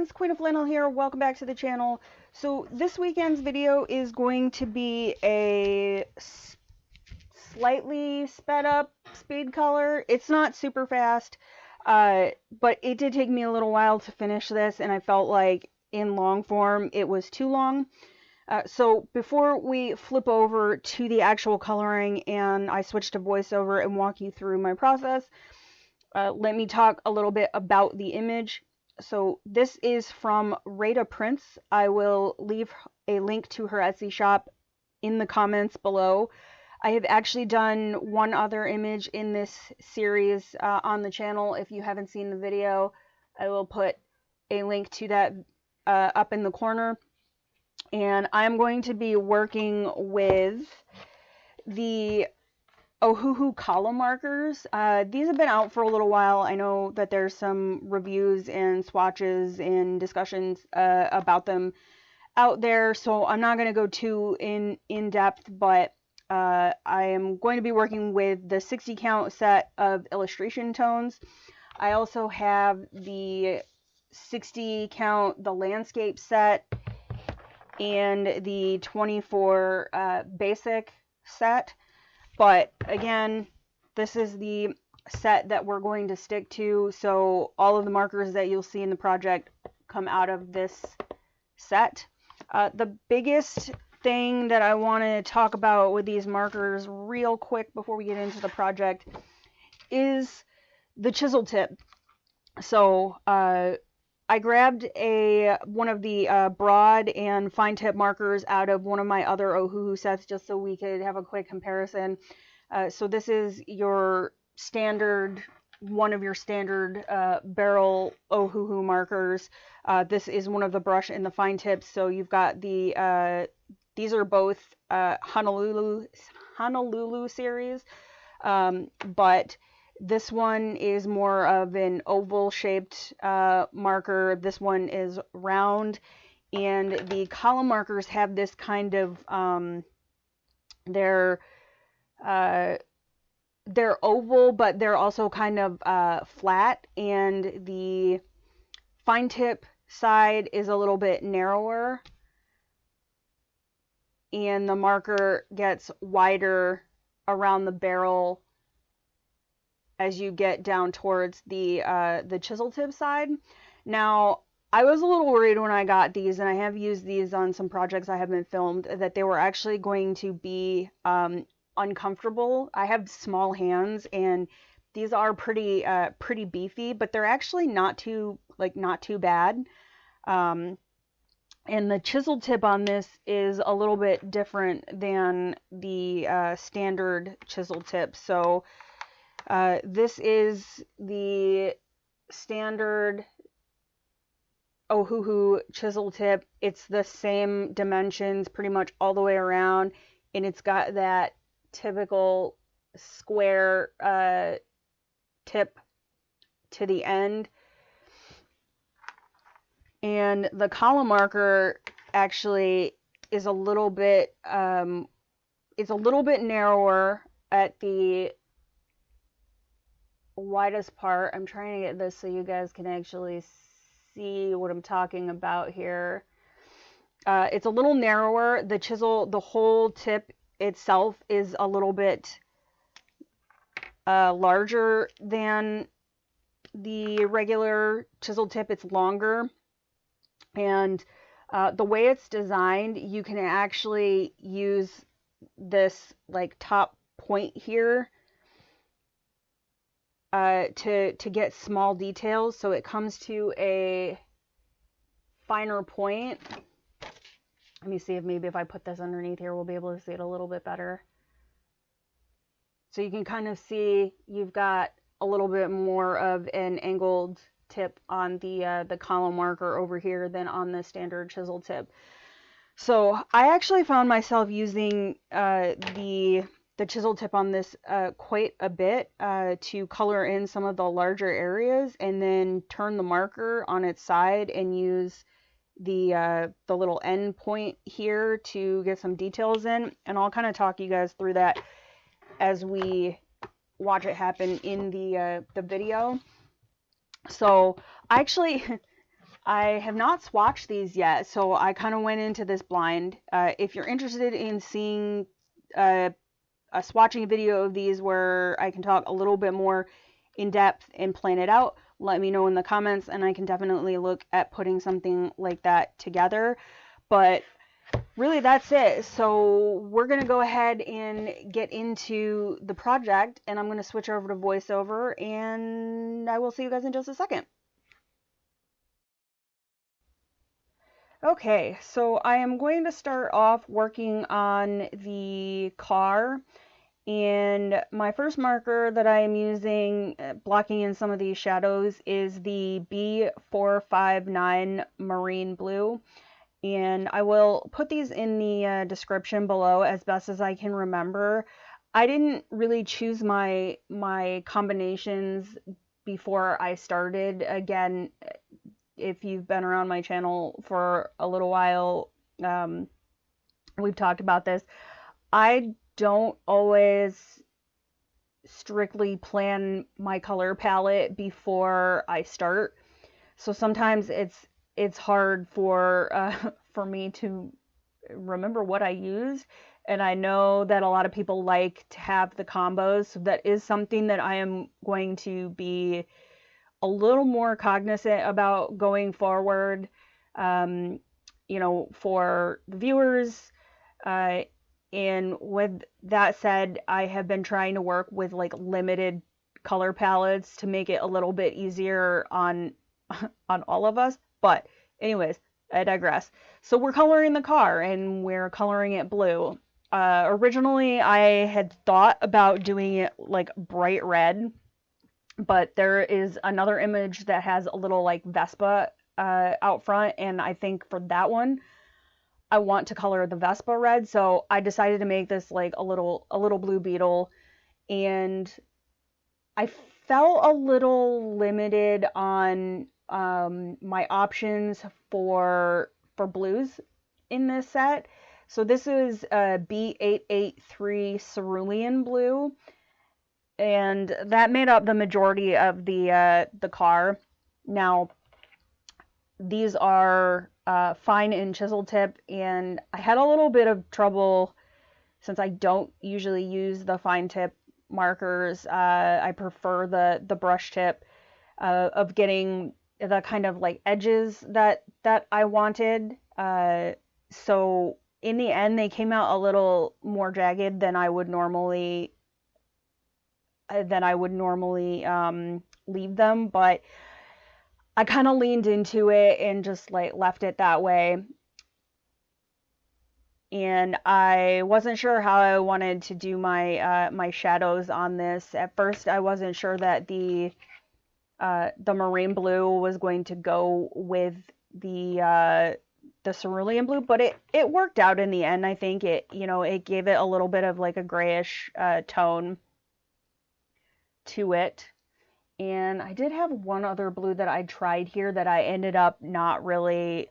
friends, Queen of Flannel here. Welcome back to the channel. So this weekend's video is going to be a slightly sped up speed color. It's not super fast, but it did take me a little while to finish this, and I felt like in long form it was too long. So before we flip over to the actual coloring and I switch to voiceover and walk you through my process, let me talk a little bit about the image. So this is from Reydaprints. I will leave a link to her Etsy shop in the comments below. I have actually done one other image in this series on the channel. If you haven't seen the video, I will put a link to that up in the corner. And I'm going to be working with the Ohuhu Kaala markers. These have been out for a little while. I know that there's some reviews and swatches and discussions about them out there, so I'm not going to go too in depth, but I am going to be working with the 60 count set of illustration tones. I also have the 60 count, the landscape set, and the 24 basic set. But again, this is the set that we're going to stick to, so all of the markers that you'll see in the project come out of this set. The biggest thing that I want to talk about with these markers real quick before we get into the project is the chisel tip. So I grabbed one of the broad and fine tip markers out of one of my other Ohuhu sets just so we could have a quick comparison. So this is your standard, one of your standard barrel Ohuhu markers. This is one of the brush and the fine tips. So you've got the, these are both Honolulu series, but this one is more of an oval shaped marker. This one is round, and the Kaala markers have this kind of they're oval, but they're also kind of flat, and the fine tip side is a little bit narrower, and the marker gets wider around the barrel as you get down towards the chisel tip side. Now, I was a little worried when I got these, and I have used these on some projects I haven't filmed, that they were actually going to be uncomfortable. I have small hands, and these are pretty beefy, but they're actually not too bad. And the chisel tip on this is a little bit different than the standard chisel tip. So this is the standard Ohuhu chisel tip. It's the same dimensions pretty much all the way around, and it's got that typical square tip to the end. And the Kaala marker actually is a little bit narrower at the widest part. I'm trying to get this so you guys can actually see what I'm talking about here. It's a little narrower. The chisel, the whole tip itself is a little bit larger than the regular chisel tip. It's longer, and the way it's designed, you can actually use this like top point here to get small details, so it comes to a finer point. Let me see if maybe if I put this underneath here, we'll be able to see it a little bit better. So you can kind of see you've got a little bit more of an angled tip on the Kaala marker over here than on the standard chisel tip. So I actually found myself using the chisel tip on this quite a bit to color in some of the larger areas, and then turn the marker on its side and use the little end point here to get some details in. And I'll kind of talk you guys through that as we watch it happen in the video. So I I have not swatched these yet, so I kind of went into this blind. If you're interested in seeing a swatching video of these where I can talk a little bit more in depth and plan it out, let me know in the comments, and I can definitely look at putting something like that together. But really, that's it. So we're going to go ahead and get into the project, and I'm going to switch over to voiceover, and I will see you guys in just a second. Okay, so I am going to start off working on the car, and my first marker that I am using, blocking in some of these shadows, is the B459 Marine Blue. And I will put these in the description below as best as I can remember. I didn't really choose my combinations before I started. Again, if you've been around my channel for a little while, we've talked about this. I don't always strictly plan my color palette before I start. So sometimes it's hard for me to remember what I use, and I know that a lot of people like to have the combos. So that is something that I am going to be a little more cognizant about going forward. You know, for the viewers. And with that said, I have been trying to work with like limited color palettes to make it a little bit easier on all of us. But anyways, I digress. So we're coloring the car, and we're coloring it blue. Originally, I had thought about doing it like bright red, but there is another image that has a little like Vespa out front, and I think for that one, I want to color the Vespa red, so I decided to make this like a little blue beetle, and I felt a little limited on my options for blues in this set. So this is B883 Cerulean Blue, and that made up the majority of the car. Now, these are fine and chisel tip, and I had a little bit of trouble since I don't usually use the fine tip markers. I prefer the brush tip of getting the kind of like edges that I wanted. So in the end, they came out a little more jagged than I would normally leave them, but I kind of leaned into it and just like left it that way. And I wasn't sure how I wanted to do my my shadows on this. At first, I wasn't sure that the marine blue was going to go with the cerulean blue, but it worked out in the end. I think it, you know, it gave it a little bit of like a grayish tone to it. And I did have one other blue that I tried here that I ended up not really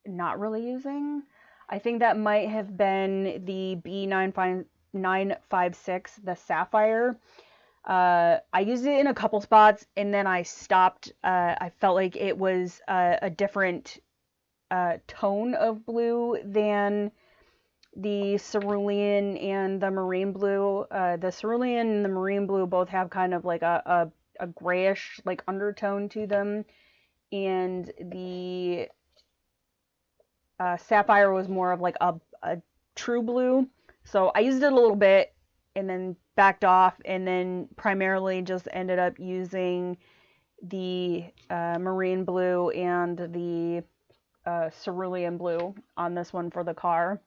using. I think that might have been the B956, the Sapphire. I used it in a couple spots, and then I stopped. I felt like it was a different tone of blue than the cerulean and the marine blue. The cerulean and the marine blue both have kind of like a grayish like undertone to them, and the Sapphire was more of like a true blue. So I used it a little bit and then backed off, and then primarily just ended up using the marine blue and the cerulean blue on this one for the car.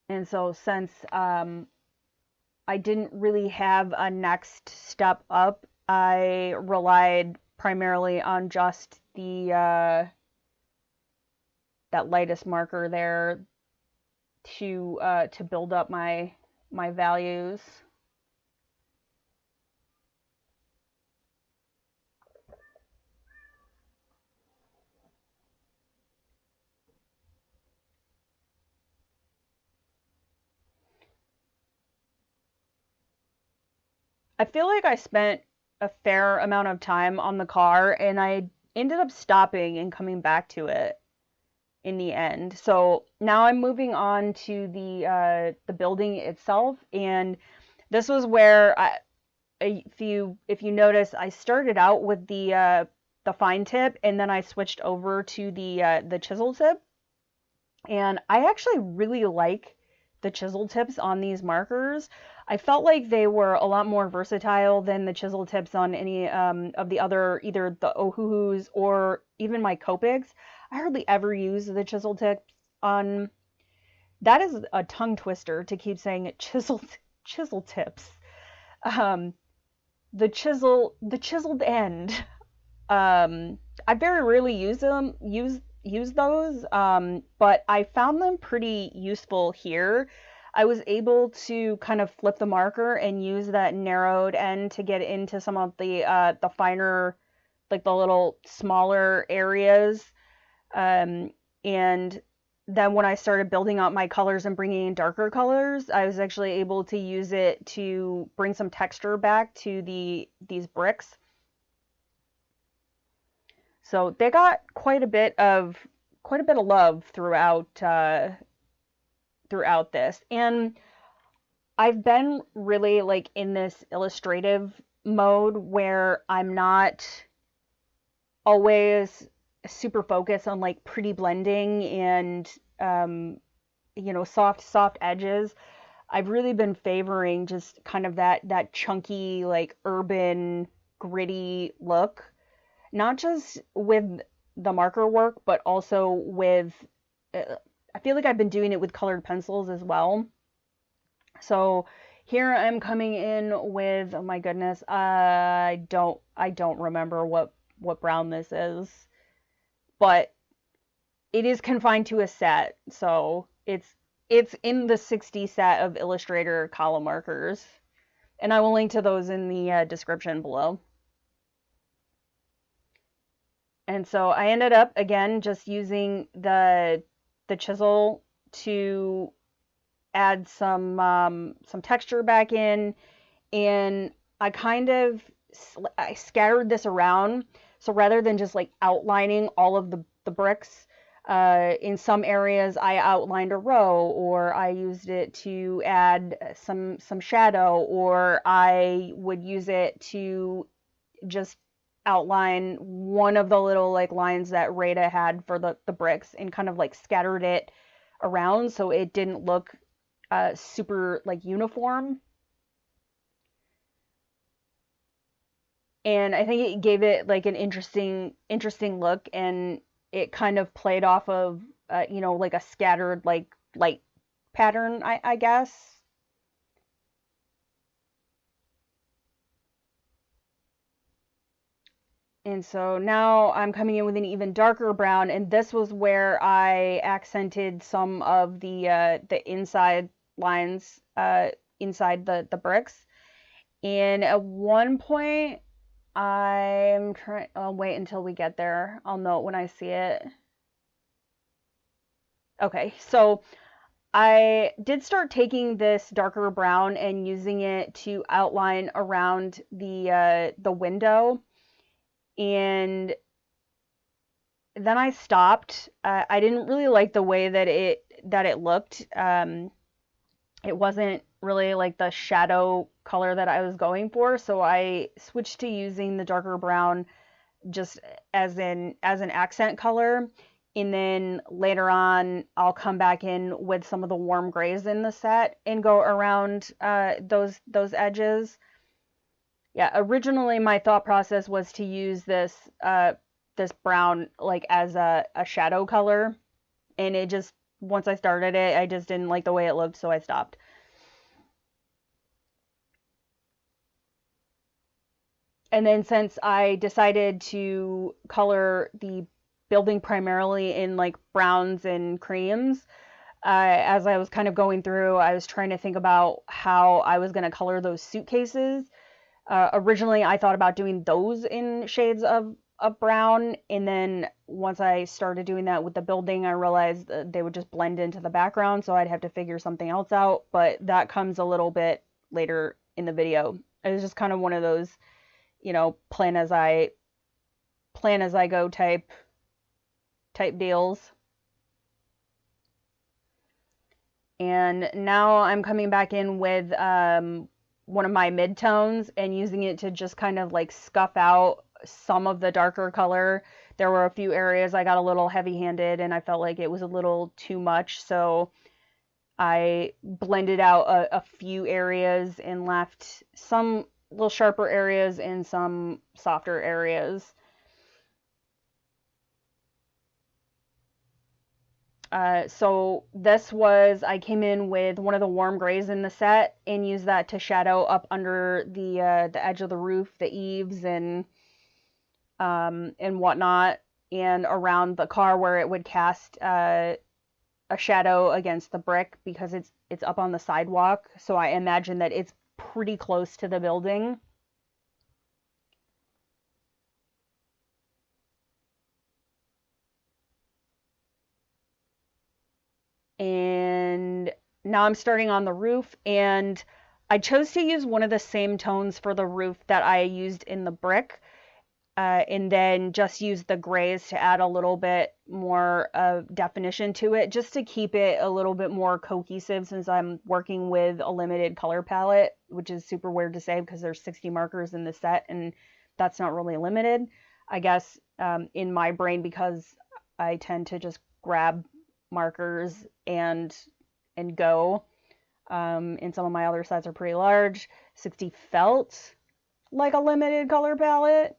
And so since I didn't really have a next step up, I relied primarily on just the that lightest marker there to build up my values. I feel like I spent a fair amount of time on the car, and I ended up stopping and coming back to it in the end. So now I'm moving on to the building itself, and this was where if you notice, I started out with the fine tip, and then I switched over to the chisel tip. And I actually really like the chisel tips on these markers. I felt like they were a lot more versatile than the chisel tips on any of the other, either the Ohuhus or even my Copics. I hardly ever use the chisel tips on. That is a tongue twister to keep saying it. Chisel tips. Um, the chiseled end. I very rarely use those, but I found them pretty useful here. I was able to kind of flip the marker and use that narrowed end to get into some of the finer, like the little smaller areas. And then when I started building out my colors and bringing in darker colors, I was actually able to use it to bring some texture back to these bricks. So they got quite a bit of love throughout this. And I've been really like in this illustrative mode where I'm not always super focused on like pretty blending and soft edges. I've really been favoring just kind of that chunky, like urban, gritty look, not just with the marker work, but also with, I feel like I've been doing it with colored pencils as well. So here I'm coming in with, oh my goodness, I don't remember what brown this is, but it is confined to a set, so it's in the 60 set of Illustrator Kaala markers, and I will link to those in the description below. And so I ended up again just using the chisel to add some texture back in, and I scattered this around. So rather than just like outlining all of the bricks, in some areas I outlined a row, or I used it to add some shadow, or I would use it to just outline one of the little like lines that Reyda had for the bricks, and kind of like scattered it around so it didn't look super like uniform. And I think it gave it like an interesting look, and it kind of played off of like a scattered like light pattern, I guess. And so now I'm coming in with an even darker brown, and this was where I accented some of the inside lines inside the bricks. And at one point, I'll wait until we get there. I'll note when I see it. Okay, so I did start taking this darker brown and using it to outline around the window, and then I stopped. I didn't really like the way that it looked. It wasn't really like the shadow color that I was going for, so I switched to using the darker brown just as an accent color. And then later on, I'll come back in with some of the warm grays in the set and go around those edges. Yeah, originally my thought process was to use this brown like as a shadow color, and it just, once I started it, I just didn't like the way it looked, so I stopped. And then since I decided to color the building primarily in like browns and creams, as I was kind of going through, I was trying to think about how I was going to color those suitcases. Originally, I thought about doing those in shades of brown, and then once I started doing that with the building, I realized that they would just blend into the background, so I'd have to figure something else out, but that comes a little bit later in the video. It was just kind of one of those you know, plan as I go type deals. And now I'm coming back in with one of my midtones and using it to just kind of like scuff out some of the darker color. There were a few areas I got a little heavy-handed and I felt like it was a little too much, so I blended out a few areas and left some little sharper areas and some softer areas. So this was, I came in with one of the warm grays in the set and used that to shadow up under the edge of the roof, the eaves, and whatnot, and around the car where it would cast a shadow against the brick because it's up on the sidewalk. So I imagine that it's pretty close to the building. And now I'm starting on the roof, and I chose to use one of the same tones for the roof that I used in the brick, and then just use the grays to add a little bit more definition to it, just to keep it a little bit more cohesive, since I'm working with a limited color palette, which is super weird to say because there's 60 markers in the set and that's not really limited, I guess, in my brain, because I tend to just grab markers and go. And some of my other sets are pretty large. 60 felt like a limited color palette.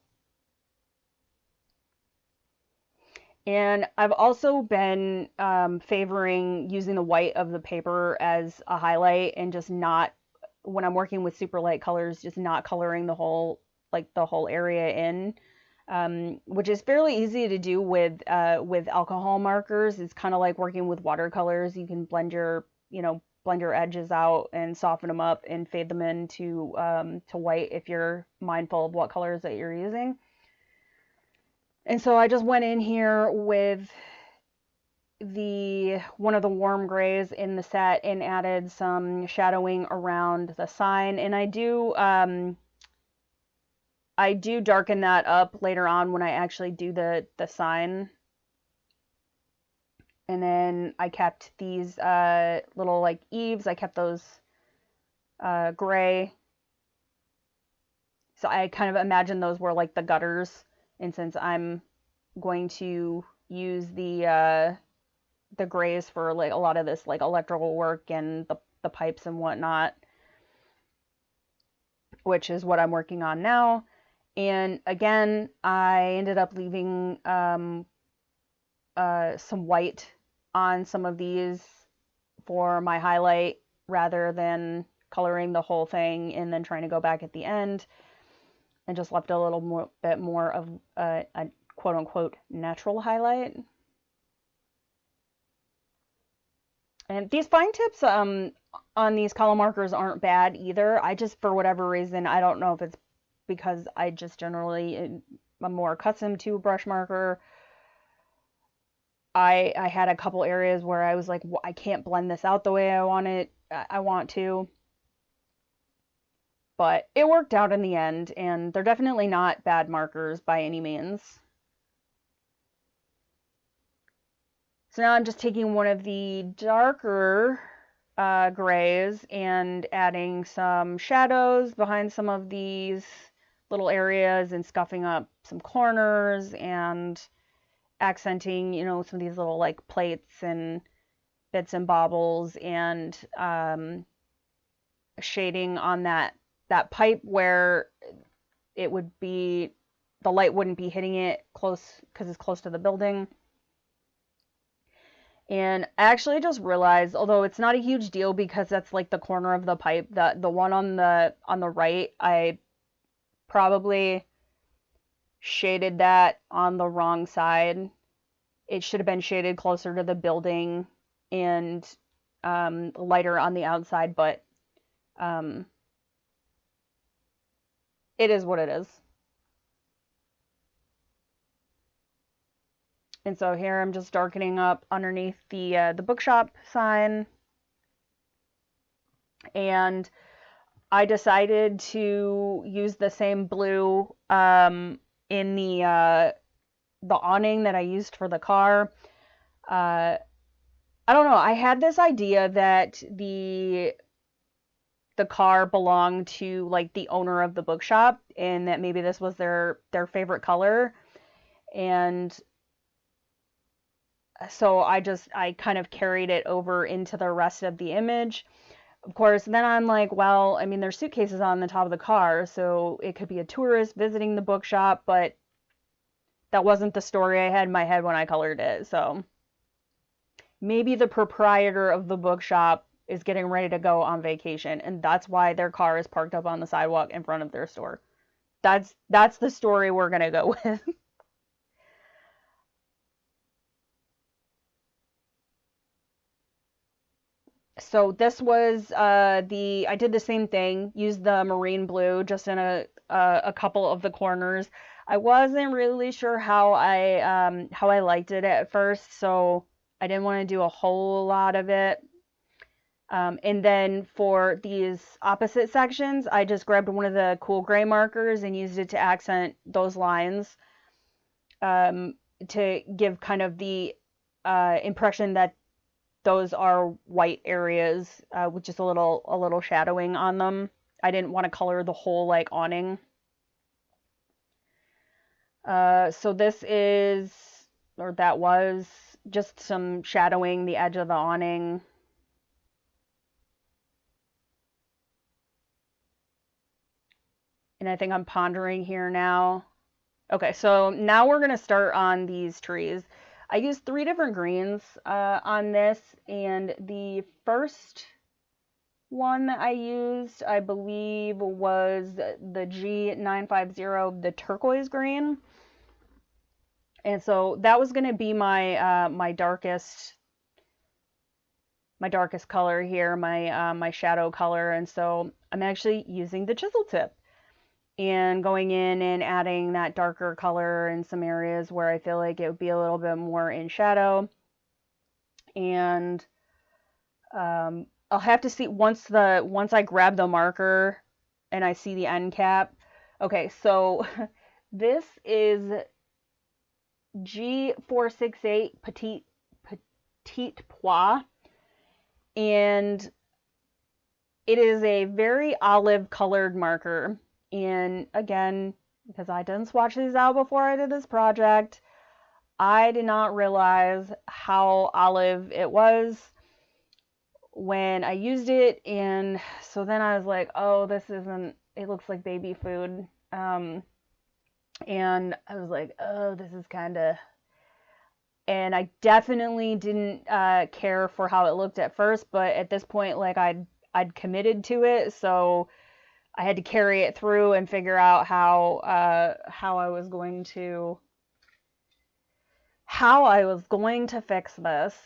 And I've also been favoring using the white of the paper as a highlight, and just not, when I'm working with super light colors, just not coloring the whole area in, which is fairly easy to do with alcohol markers. It's kind of like working with watercolors. You can blend your edges out and soften them up and fade them into to white if you're mindful of what colors that you're using. And so I just went in here with one of the warm grays in the set and added some shadowing around the sign. And I do darken that up later on when I actually do the sign. And then I kept these little like eaves, I kept those gray. So I kind of imagine those were like the gutters. And since I'm going to use the grays for like a lot of this like electrical work and the pipes and whatnot, which is what I'm working on now. And again, I ended up leaving some white on some of these for my highlight, rather than coloring the whole thing and then trying to go back at the end, and just left a little bit more of a quote-unquote natural highlight. And these fine tips on these color markers aren't bad either. I just, for whatever reason, I don't know if it's because I just generally am more accustomed to a brush marker. I had a couple areas where I was like, well, I can't blend this out the way I want to. But it worked out in the end, and they're definitely not bad markers by any means. So now I'm just taking one of the darker grays and adding some shadows behind some of these little areas and scuffing up some corners and accenting, some of these little like plates and bits and baubles, and shading on that pipe where it would be, the light wouldn't be hitting it close because it's close to the building. And I actually just realized, although it's not a huge deal because that's like the corner of the pipe, that the one on the right, I probably shaded that on the wrong side. It should have been shaded closer to the building and lighter on the outside, but it is what it is. And so here I'm just darkening up underneath the bookshop sign. And I decided to use the same blue in the awning that I used for the car. I don't know. I had this idea that the car belonged to like the owner of the bookshop, and that maybe this was their favorite color. And so I kind of carried it over into the rest of the image. Of course, then I'm like, well, I mean, there's suitcases on the top of the car, so it could be a tourist visiting the bookshop, but that wasn't the story I had in my head when I colored it. So maybe the proprietor of the bookshop is getting ready to go on vacation, and that's why their car is parked up on the sidewalk in front of their store. That's the story we're gonna go with. So this was I did the same thing, used the marine blue just in a couple of the corners. I wasn't really sure how I liked it at first, so I didn't want to do a whole lot of it. And then for these opposite sections, I just grabbed one of the cool gray markers and used it to accent those lines, to give kind of the impression that those are white areas, with just a little shadowing on them. I didn't want to color the whole like awning. So this is, or that was, just some shadowing the edge of the awning. And I think I'm pondering here now. Okay, so now we're gonna start on these trees. I used 3 different greens on this, and the first one that I used, I believe, was the G950, the turquoise green. And so that was going to be my darkest color here, my shadow color. And so I'm actually using the chisel tip and going in and adding that darker color in some areas where I feel like it would be a little bit more in shadow. And I'll have to see once I grab the marker and I see the end cap. Okay, so this is G468 Petite Pois, and it is a very olive colored marker. And again, because I didn't swatch these out before I did this project, I did not realize how olive it was when I used it. And so then I was like, oh, this isn't, it looks like baby food. And I was like, oh, this is kind of, and I definitely didn't care for how it looked at first, but at this point, like I'd committed to it, so I had to carry it through and figure out how I was going to fix this.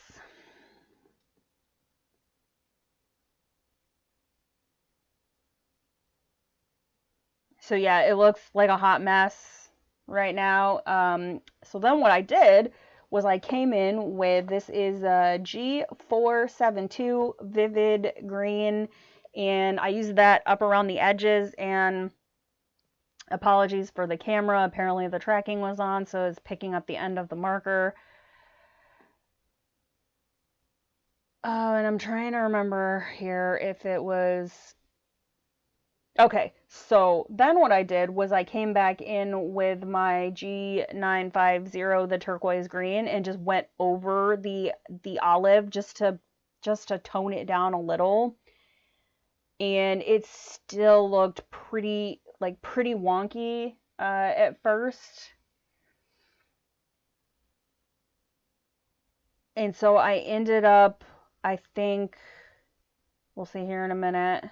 So yeah, it looks like a hot mess right now. So then what I did was I came in with, this is a G472 Vivid Green, and I used that up around the edges. And apologies for the camera, apparently the tracking was on, so it's picking up the end of the marker. Oh, and I'm trying to remember here if it was, okay, so then what I did was I came back in with my G950, the turquoise green, and just went over the olive just to tone it down a little. And it still looked pretty wonky at first. And so I ended up, I think, we'll see here in a minute.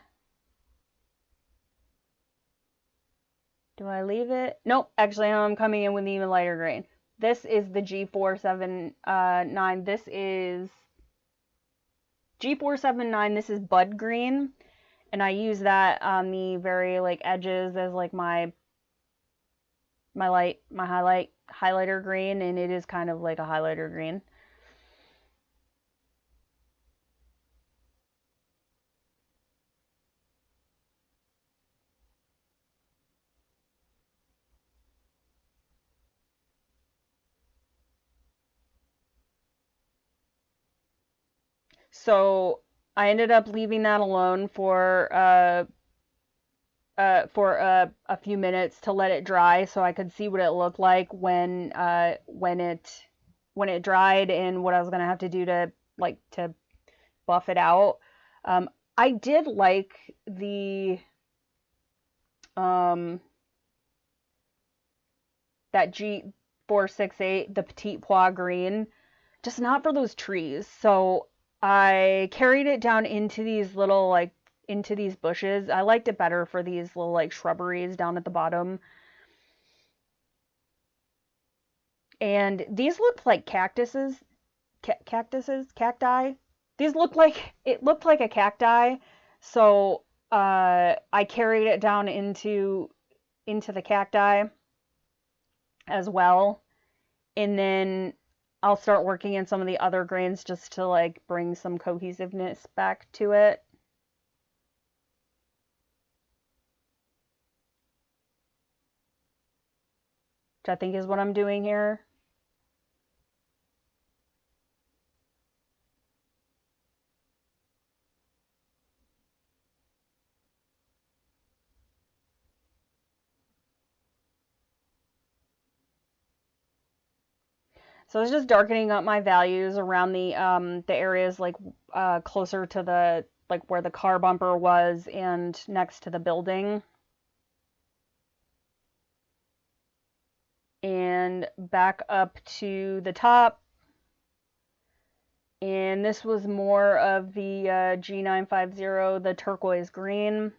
Do I leave it? Nope, actually I'm coming in with an even lighter green. This is the G479. This is G479. This is Bud Green, and I use that on the very like edges as like my highlighter green, and it is kind of like a highlighter green. So I ended up leaving that alone for a few minutes to let it dry so I could see what it looked like when it dried and what I was gonna have to do to to buff it out. I did like the um, that G468, the Petite Pois green, just not for those trees. So I carried it down into these little into these bushes. I liked it better for these little shrubberies down at the bottom. And these looked like cactuses, cacti. These looked like it looked like a cacti. So I carried it down into the cacti as well, and then I'll start working in some of the other grains just to bring some cohesiveness back to it. Which I think is what I'm doing here. So it's just darkening up my values around the areas closer to the where the car bumper was and next to the building. And back up to the top. And this was more of the G950, the turquoise green.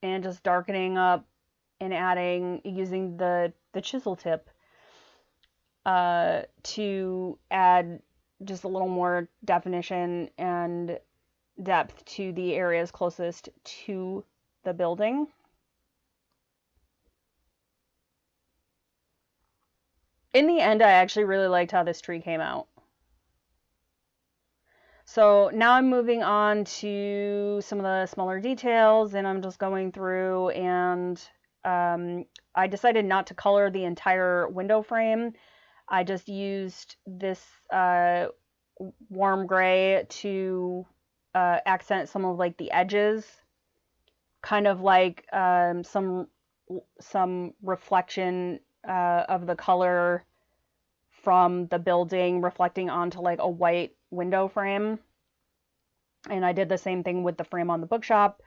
And just darkening up and adding, using the chisel tip to add just a little more definition and depth to the areas closest to the building. In the end, I actually really liked how this tree came out. So now I'm moving on to some of the smaller details, and I'm just going through, and I decided not to color the entire window frame. I just used this warm gray to accent some of the edges, kind of like some reflection of the color from the building reflecting onto a white window frame. And I did the same thing with the frame on the bookshop.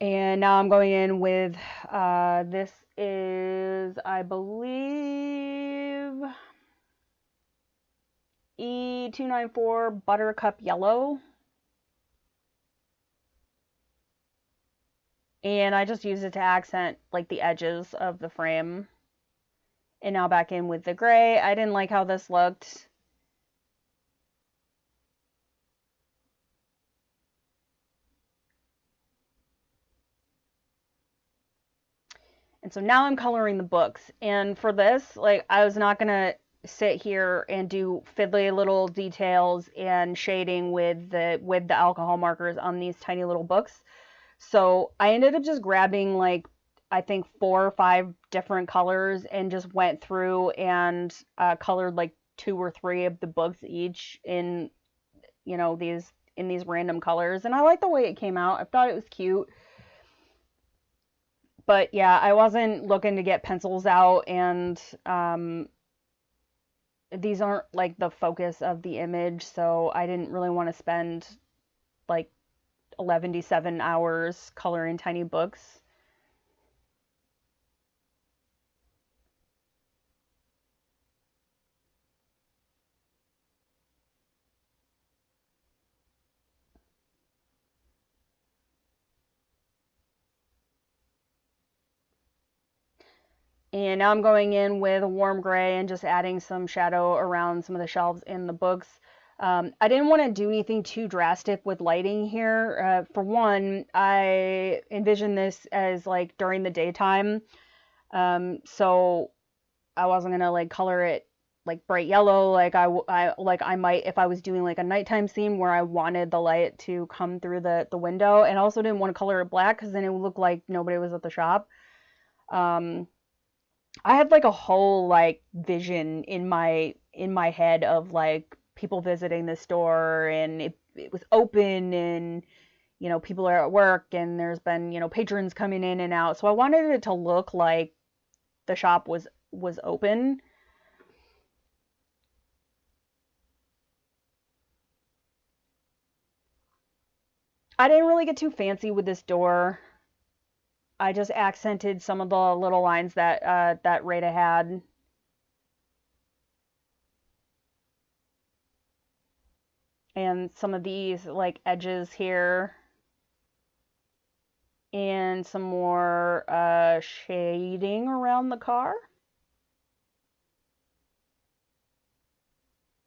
And now I'm going in with this is, I believe, E294 Buttercup Yellow. And I just use it to accent the edges of the frame. And now back in with the gray. I didn't like how this looked. And so now I'm coloring the books. And for this, I was not gonna sit here and do fiddly little details and shading with the alcohol markers on these tiny little books. So I ended up just grabbing I think 4 or 5 different colors and just went through and colored 2 or 3 of the books each in these random colors. And I like the way it came out. I thought it was cute. But yeah, I wasn't looking to get pencils out, and these aren't the focus of the image, so I didn't really want to spend 11 to 7 hours coloring tiny books. And now I'm going in with a warm gray and just adding some shadow around some of the shelves in the books. I didn't want to do anything too drastic with lighting here. For one, I envisioned this as during the daytime. So I wasn't gonna color it bright yellow I might if I was doing a nighttime scene where I wanted the light to come through the window, and I also didn't want to color it black because then it would look like nobody was at the shop. I had like a whole like vision in my head of like people visiting the store, and it was open, and people are at work, and there's been patrons coming in and out. So I wanted it to look like the shop was open. I didn't really get too fancy with this door. I just accented some of the little lines that Rada had, and some of these like edges here, and some more shading around the car.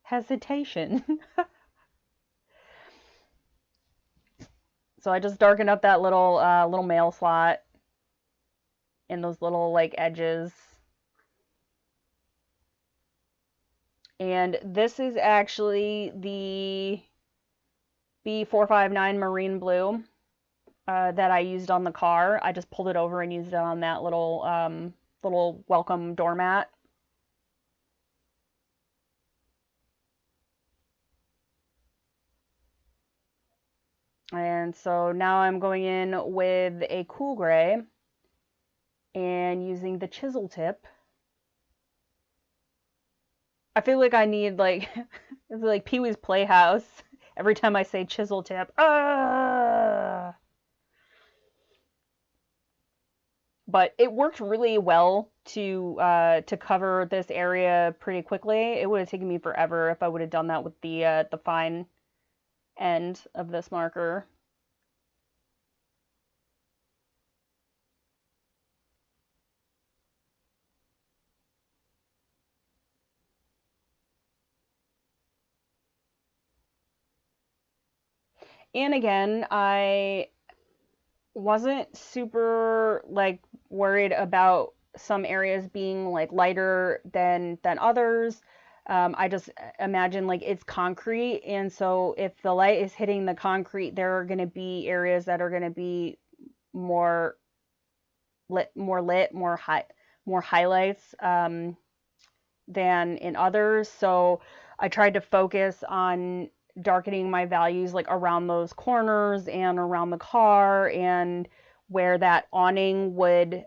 Hesitation. So I just darkened up that little mail slot and those little like edges. And this is actually the B459 Marine Blue that I used on the car. I just pulled it over and used it on that little welcome doormat. And so now I'm going in with a cool gray and using the chisel tip. I feel like I need like it's like Pee-wee's Playhouse every time I say chisel tip. But it worked really well to cover this area pretty quickly. It would have taken me forever if I would have done that with the fine end of this marker. And again, I wasn't super like worried about some areas being like lighter than others. I just imagine like it's concrete, and so if the light is hitting the concrete, there are going to be areas that are going to be more more highlights than in others. So I tried to focus on darkening my values like around those corners and around the car, and where that awning would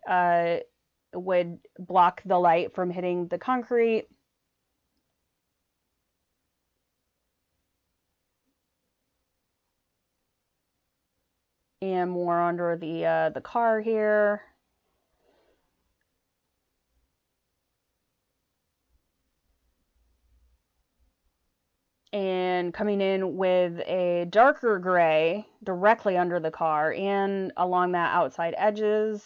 block the light from hitting the concrete. And more under the car here. And coming in with a darker gray directly under the car and along that outside edges.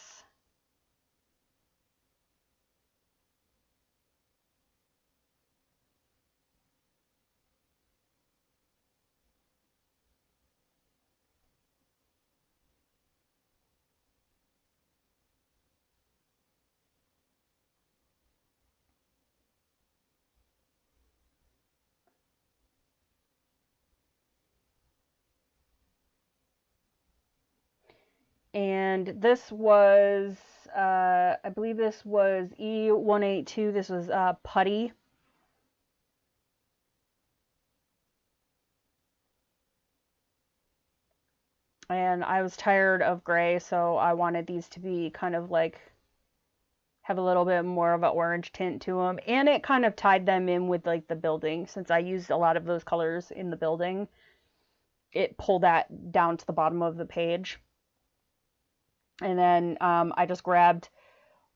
And this was, I believe this was E182. This was putty. And I was tired of gray, so I wanted these to be kind of like have a little bit more of an orange tint to them. And it kind of tied them in with like the building, since I used a lot of those colors in the building. It pulled that down to the bottom of the page. And then I just grabbed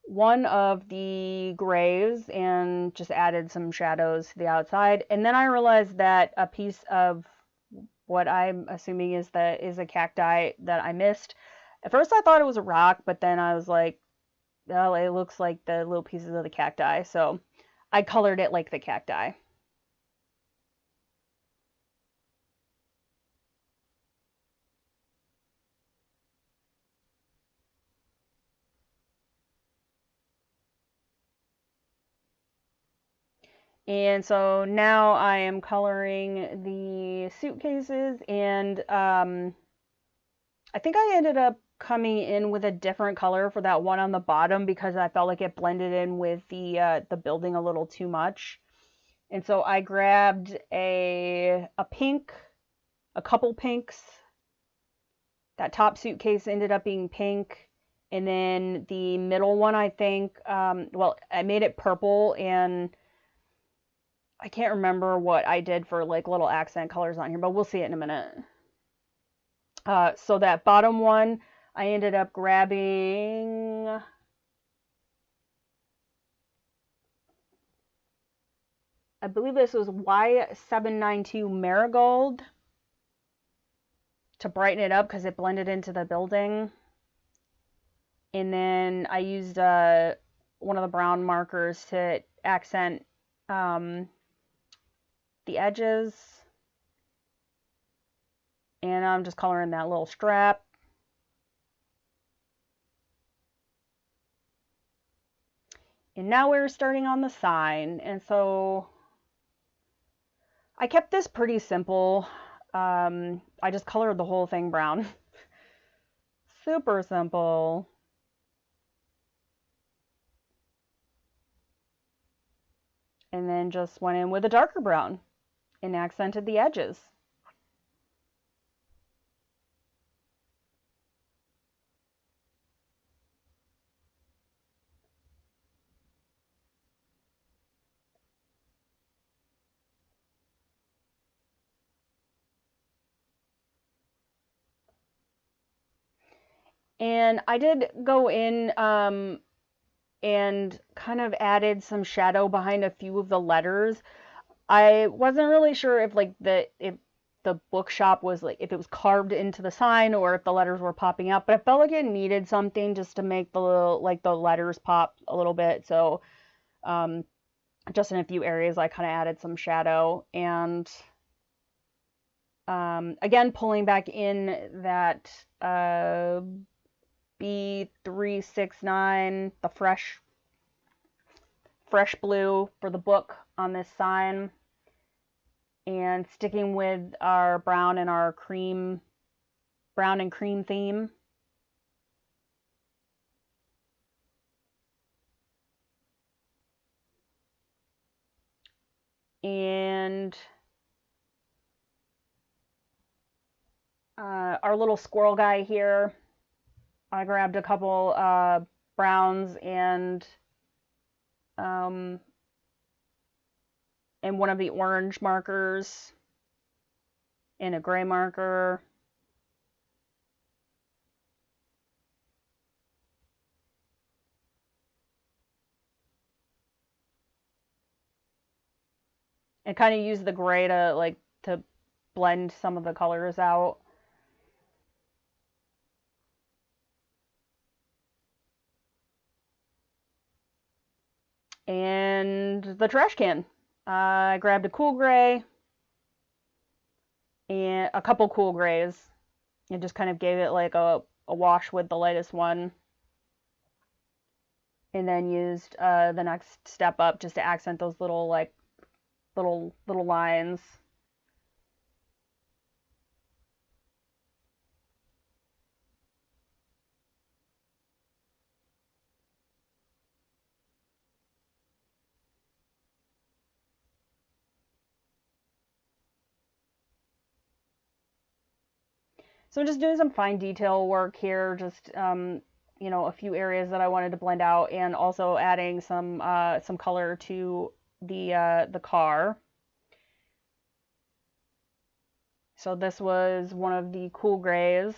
one of the grays and just added some shadows to the outside. And then I realized that a piece of what I'm assuming is a cacti that I missed. At first I thought it was a rock, but then I was like, well, it looks like the little pieces of the cacti. So I colored it like the cacti. And so now I am coloring the suitcases, and I think I ended up coming in with a different color for that one on the bottom because I felt like it blended in with the building a little too much. And so I grabbed a pink, a couple pinks. That top suitcase ended up being pink. And then the middle one, I think, well, I made it purple, and I can't remember what I did for like little accent colors on here, but we'll see it in a minute. So that bottom one, I ended up grabbing, I believe this was Y792 Marigold to brighten it up because it blended into the building. And then I used one of the brown markers to accent the edges. And I'm just coloring that little strap. And now we're starting on the sign. And so I kept this pretty simple. I just colored the whole thing brown. Super simple. And then just went in with a darker brown and accented the edges. And I did go in and kind of added some shadow behind a few of the letters. I wasn't really sure if the bookshop was like if it was carved into the sign or if the letters were popping out, but I felt like it needed something just to make the letters pop a little bit. So just in a few areas I kind of added some shadow, and again pulling back in that B369, the fresh blue for the book on this sign, and sticking with our brown and cream theme. And our little squirrel guy here, I grabbed a couple browns and one of the orange markers and a gray marker. And kind of use the gray to blend some of the colors out. And the trash can. I grabbed a cool gray and a couple cool grays and just kind of gave it like a wash with the lightest one. And then used the next step up just to accent those little lines. So I'm just doing some fine detail work here, just a few areas that I wanted to blend out, and also adding some color to the car. So this was one of the cool grays.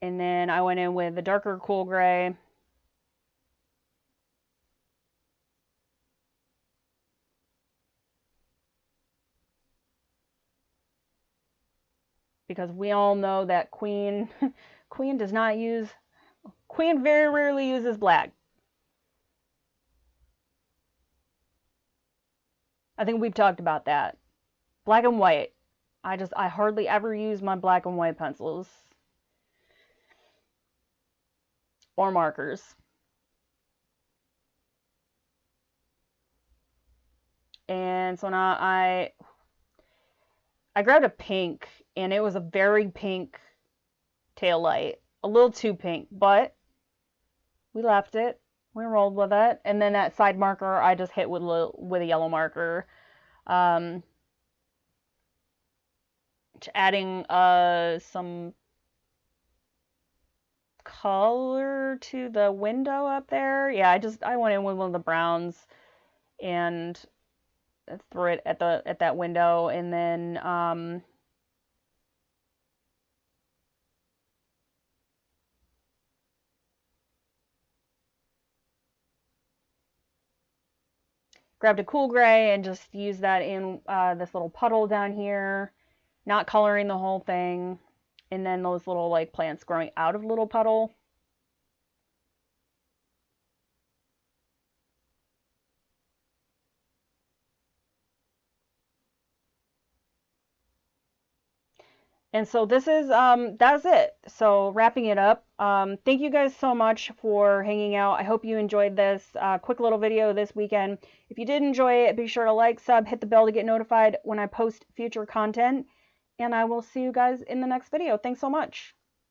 And then I went in with the darker cool gray. Because we all know that Queen does not use, Queen very rarely uses black. I think we've talked about that. Black and white. I hardly ever use my black and white pencils or markers. And so now I grabbed a pink, and it was a very pink tail light. A little too pink, but we left it. We rolled with it. And then that side marker I just hit with a yellow marker. Adding some color to the window up there. Yeah, I went in with one of the browns and threw it at that window, and then grabbed a cool gray and just used that in this little puddle down here, not coloring the whole thing, and then those little like plants growing out of the little puddle. And so this is that's it. So wrapping it up. Thank you guys so much for hanging out. I hope you enjoyed this quick little video this weekend. If you did enjoy it, be sure to like, sub, hit the bell to get notified when I post future content. And I will see you guys in the next video. Thanks so much.